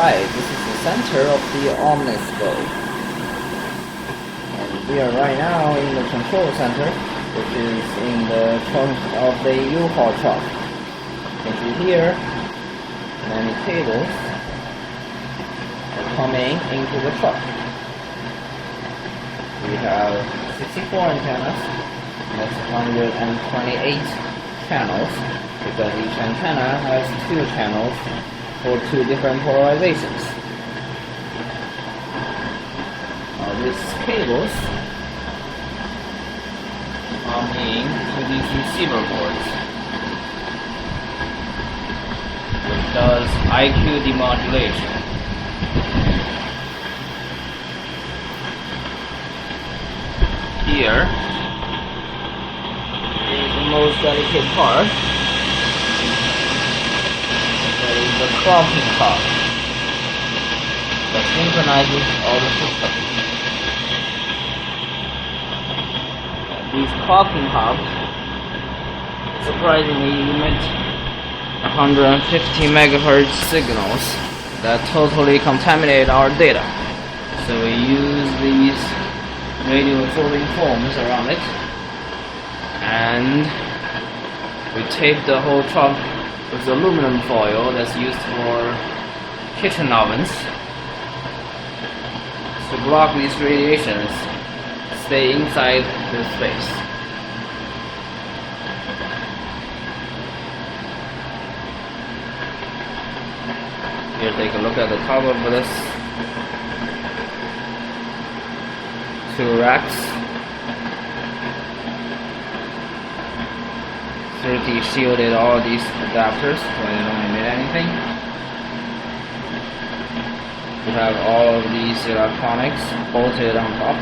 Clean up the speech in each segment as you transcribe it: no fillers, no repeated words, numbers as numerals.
Alright, this is the center of the Omniscope. And we are right now in the control center, which is in the trunk of the U-Haul truck. You can see here, many cables are coming into the truck. We have 64 antennas, that's 128 channels, because each antenna has 2 channels for 2 different polarizations. These cables coming to these receiver boards, which does IQ demodulation. Here is the most delicate part. That is the clocking hub that synchronizes all the systems. These clocking hubs surprisingly emit 150 megahertz signals that totally contaminate our data. So we use these radio absorbing foams around it, and we tape the whole truck with aluminum foil that's used for kitchen ovens to block these radiations, stay inside the space. Here, take a look at the top of this. 2 racks, 30 shielded all these adapters so they don't emit anything. We have all of these electronics bolted on top.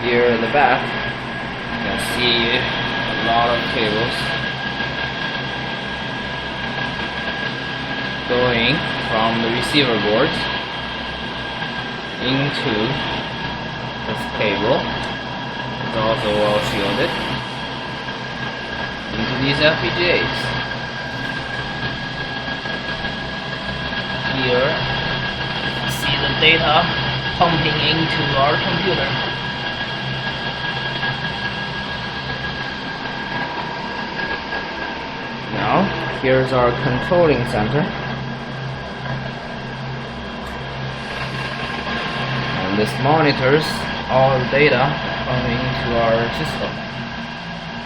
Here in the back, you can see a lot of cables going from the receiver boards into this cable. It's also well shielded into these FPGAs. Here, you see the data pumping into our computer. Now, here's our controlling center. And this monitors all the data coming into our system.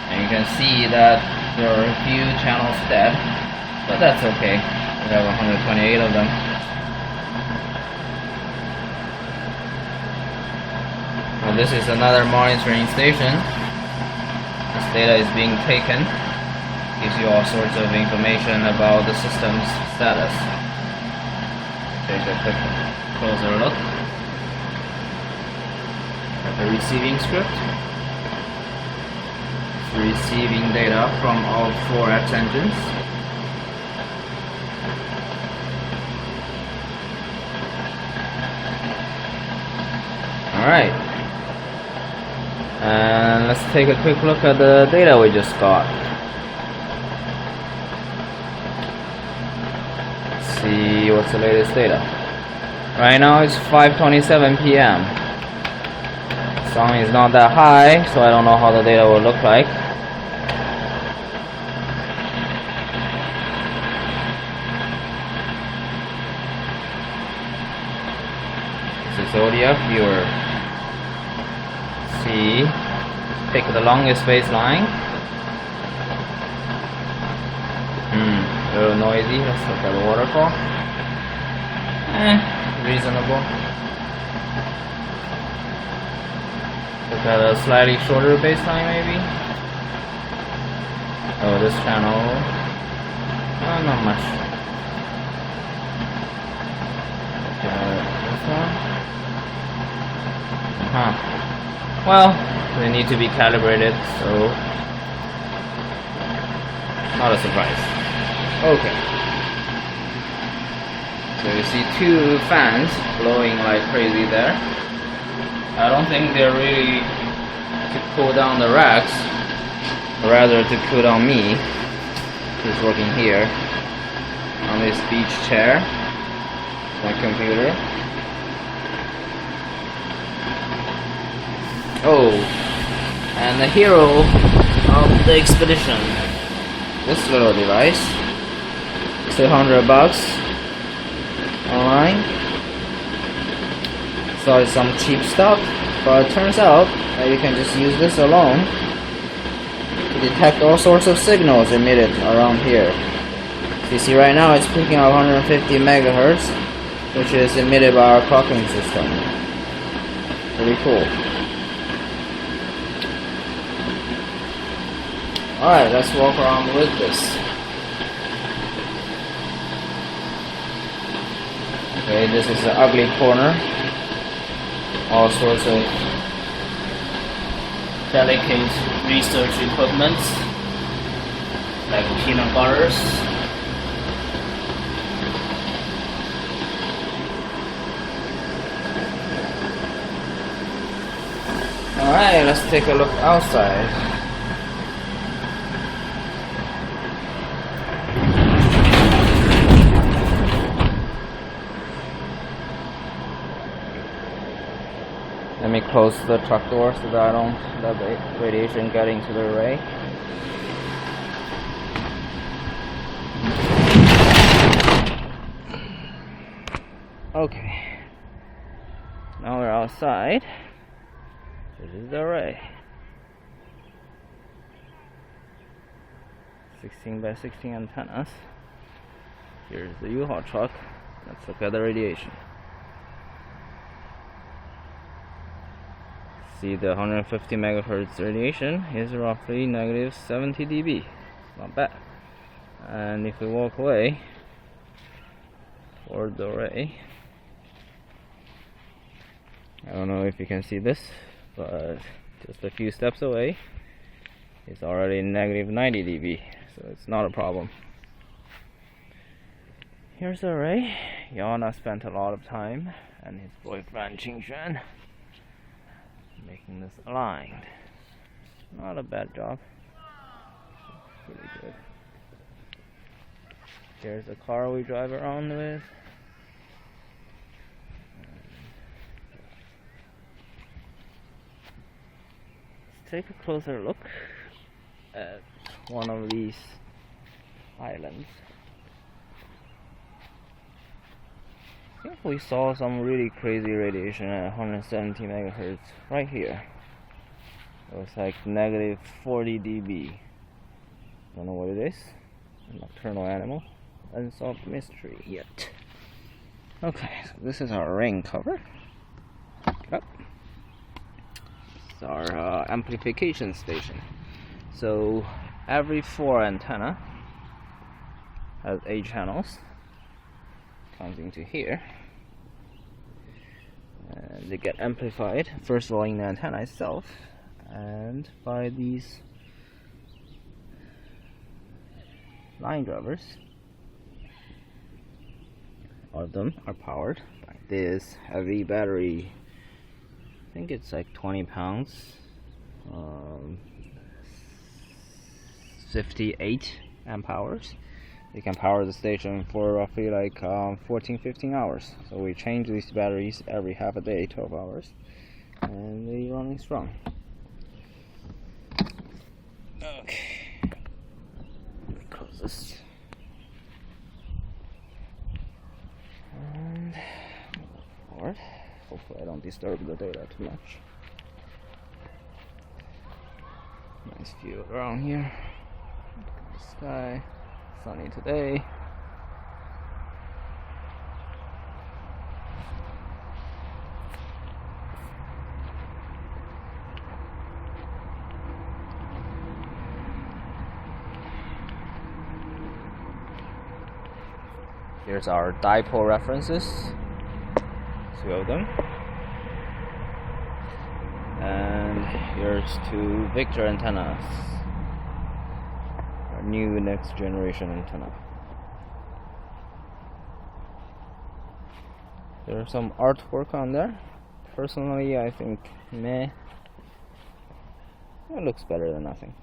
And you can see that there are a few channels dead, but that's okay. We have 128 of them. Now this is another monitoring station. This data is being taken. Gives you all sorts of information about the system's status. Take a quick closer look at the receiving script. It's receiving data from all 4 X engines. Alright. And let's take a quick look at the data we just got. See what's the latest data. Right now it's 5:27 p.m. Sun is not that high, so I don't know how the data will look like. This is ODF viewer. See, pick the longest baseline. A little noisy. Let's look at the waterfall. Reasonable. Look at a slightly shorter baseline, maybe. Oh, this channel. Not much. Look at this one. Well, they need to be calibrated, so not a surprise. Okay. So you see 2 fans blowing like crazy there. I don't think they're really to cool down the racks, rather to cool down me. He's working here on this beach chair. My computer. Oh, and the hero of the expedition. This little device. $200 online. So it's some cheap stuff, but it turns out that you can just use this alone to detect all sorts of signals emitted around here. So you see right now it's picking up 150 megahertz, which is emitted by our clocking system. Pretty cool. Alright, let's walk around with this. Okay, this is the ugly corner. All sorts of delicate research equipment, like peanut butters. Alright, let's take a look outside. Let me close the truck door so that I don't let the radiation get into the array. Okay. Now we're outside. This is the array. 16 by 16 antennas. Here's the U-Haul truck. Let's look at the radiation. See, the 150 megahertz radiation is roughly negative 70 dB. Not bad. And if we walk away toward the array, I don't know if you can see this, but just a few steps away, it's already negative 90 dB, so it's not a problem. Here's the array. Yana spent a lot of time, and his boyfriend Qingxuan, making this aligned. Not a bad job. Pretty good. Here's the car we drive around with. Let's take a closer look at one of these islands. I think we saw some really crazy radiation at 170 megahertz right here. It was like negative 40 dB. Don't know what it is. A nocturnal animal. Unsolved mystery yet. Okay, so this is our rain cover. Yep. This is our amplification station. So every 4 antenna has 8 channels. Comes into here, and they get amplified first of all in the antenna itself, and by these line drivers. All of them are powered by this heavy battery. I think it's like 20 pounds, 58 amp hours. You can power the station for roughly like 14-15 hours. So we change these batteries every half a day, 12 hours, and they're running strong. Okay, let me close this and move forward. Hopefully I don't disturb the data too much. Nice view around here. Look at the sky. Sunny today. Here's our dipole references, 2 of them. And here's 2 Victor antennas. New next generation antenna. There's some artwork on there. Personally, I think meh. It looks better than nothing.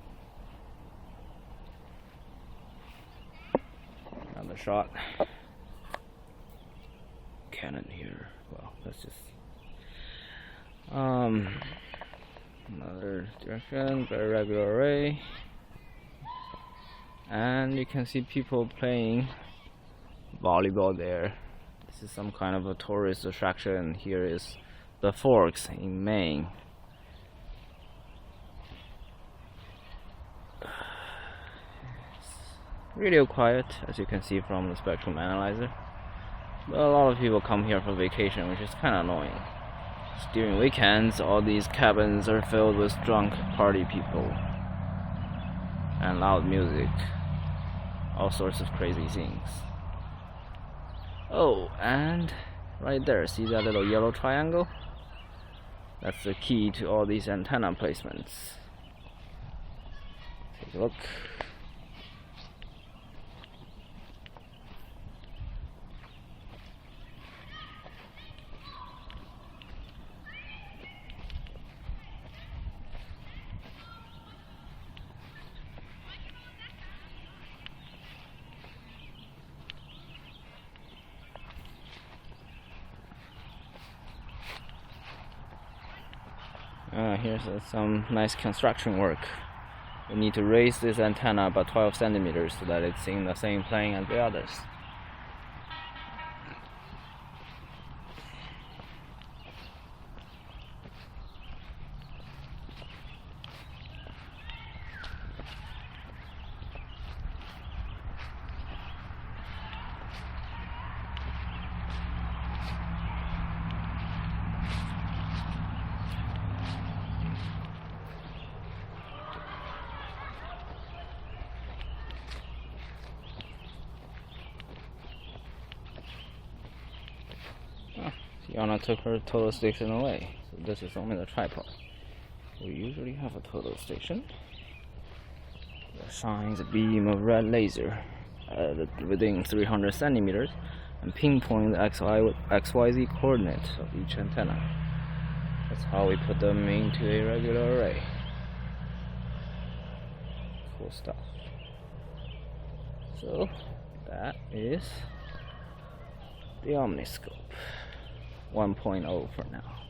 another shot. Cannon here. Well, that's just another direction, very regular array. And you can see people playing volleyball there. This is some kind of a tourist attraction. Here is the Forks in Maine. Radio quiet, as you can see from the spectrum analyzer. But a lot of people come here for vacation, which is kind of annoying. During weekends, all these cabins are filled with drunk party people and loud music, all sorts of crazy things. Oh, and right there, see that little yellow triangle? That's the key to all these antenna placements. Take a look. Here's some nice construction work. We need to raise this antenna about 12 centimeters so that it's in the same plane as the others. Yana took her total station away, so this is only the tripod. We usually have a total station that shines a beam of red laser within 300 centimeters and pinpoint the XYZ coordinates of each antenna. That's how we put them into a regular array. Cool stuff. So that is the Omniscope 1.0 for now.